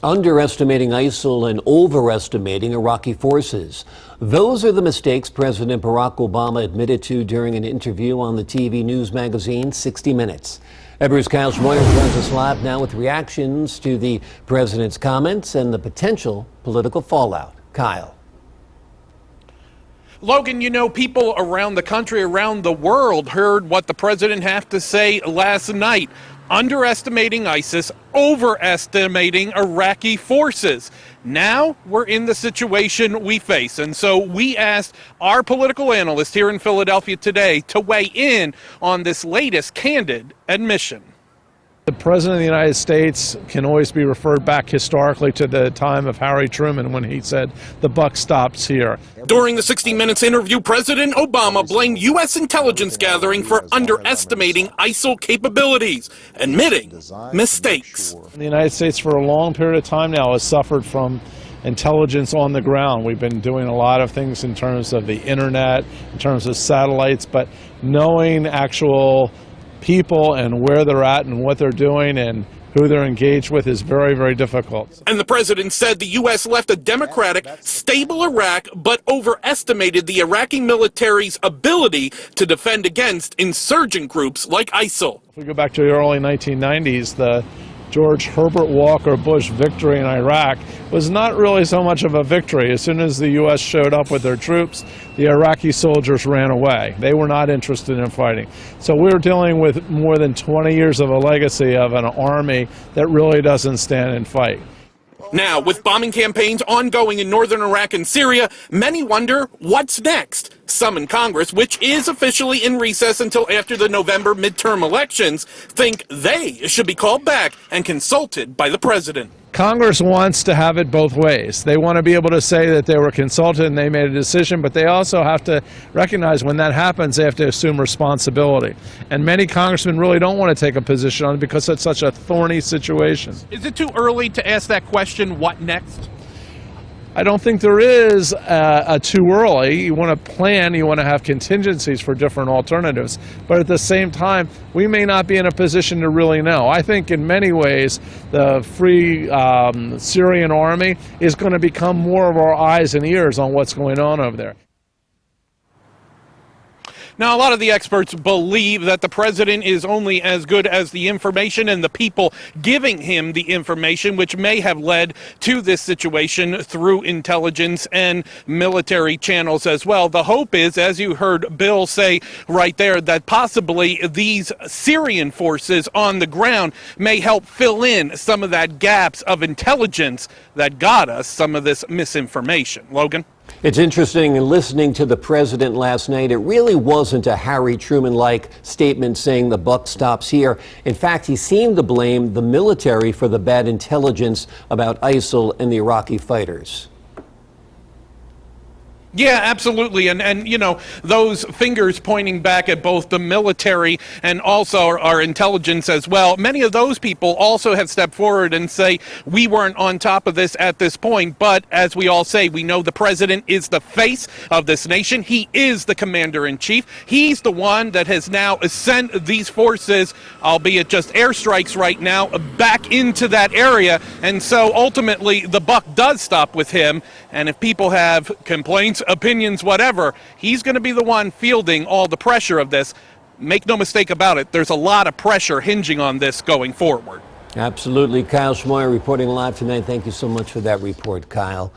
Underestimating ISIL and overestimating Iraqi forces. Those are the mistakes President Barack Obama admitted to during an interview on the TV news magazine 60 Minutes. Ebru's Kyle Schmoyer joins us live now with reactions to the president's comments and the potential political fallout. Kyle. Logan, you know, people around the country, around the world heard what the president had to say last night. Underestimating ISIS, overestimating Iraqi forces. Now we're in the situation we face. And so we asked our political analyst here in Philadelphia today to weigh in on this latest candid admission. The President of the United States can always be referred back historically to the time of Harry Truman when he said, "The buck stops here." During the 60 Minutes interview, President Obama blamed U.S. intelligence gathering for underestimating ISIL capabilities, admitting mistakes. The United States for a long period of time now has suffered from intelligence on the ground. We've been doing a lot of things in terms of the internet, in terms of satellites, but knowing actual people and where they're at and what they're doing and who they're engaged with is very, very difficult. And the president said the U.S. left a democratic, stable Iraq, but overestimated the Iraqi military's ability to defend against insurgent groups like ISIL. If we go back to the early 1990s, the George Herbert Walker Bush victory in Iraq was not really so much of a victory. As soon as the U.S. showed up with their troops, the Iraqi soldiers ran away. They were not interested in fighting. So we're dealing with more than 20 years of a legacy of an army that really doesn't stand and fight. Now, with bombing campaigns ongoing in northern Iraq and Syria, many wonder what's next. Some in Congress, which is officially in recess until after the November midterm elections, think they should be called back and consulted by the president. Congress wants to have it both ways. They want to be able to say that they were consulted and they made a decision, but they also have to recognize when that happens, they have to assume responsibility. And many congressmen really don't want to take a position on it because it's such a thorny situation. Is it too early to ask that question, what next? I don't think there is a too early. You want to plan, you want to have contingencies for different alternatives. But at the same time, we may not be in a position to really know. I think in many ways, the Free Syrian Army is going to become more of our eyes and ears on what's going on over there. Now, a lot of the experts believe that the president is only as good as the information and the people giving him the information, which may have led to this situation through intelligence and military channels as well. The hope is, as you heard Bill say right there, that possibly these Syrian forces on the ground may help fill in some of that gaps of intelligence that got us some of this misinformation. Logan? It's interesting in listening to the president last night. It really wasn't a Harry Truman-like statement saying the buck stops here. In fact, he seemed to blame the military for the bad intelligence about ISIL and the Iraqi fighters. Yeah, absolutely. And you know, those fingers pointing back at both the military and also our intelligence as well. Many of those people also have stepped forward and say, we weren't on top of this at this point. But as we all say, we know the president is the face of this nation. He is the commander in chief. He's the one that has now sent these forces, albeit just airstrikes right now, back into that area. And so ultimately, the buck does stop with him. And if people have complaints, opinions, whatever, he's going to be the one fielding all the pressure of this. Make no mistake about it, there's a lot of pressure hinging on this going forward. Absolutely. Kyle Schmoyer reporting live tonight. Thank you so much for that report, Kyle.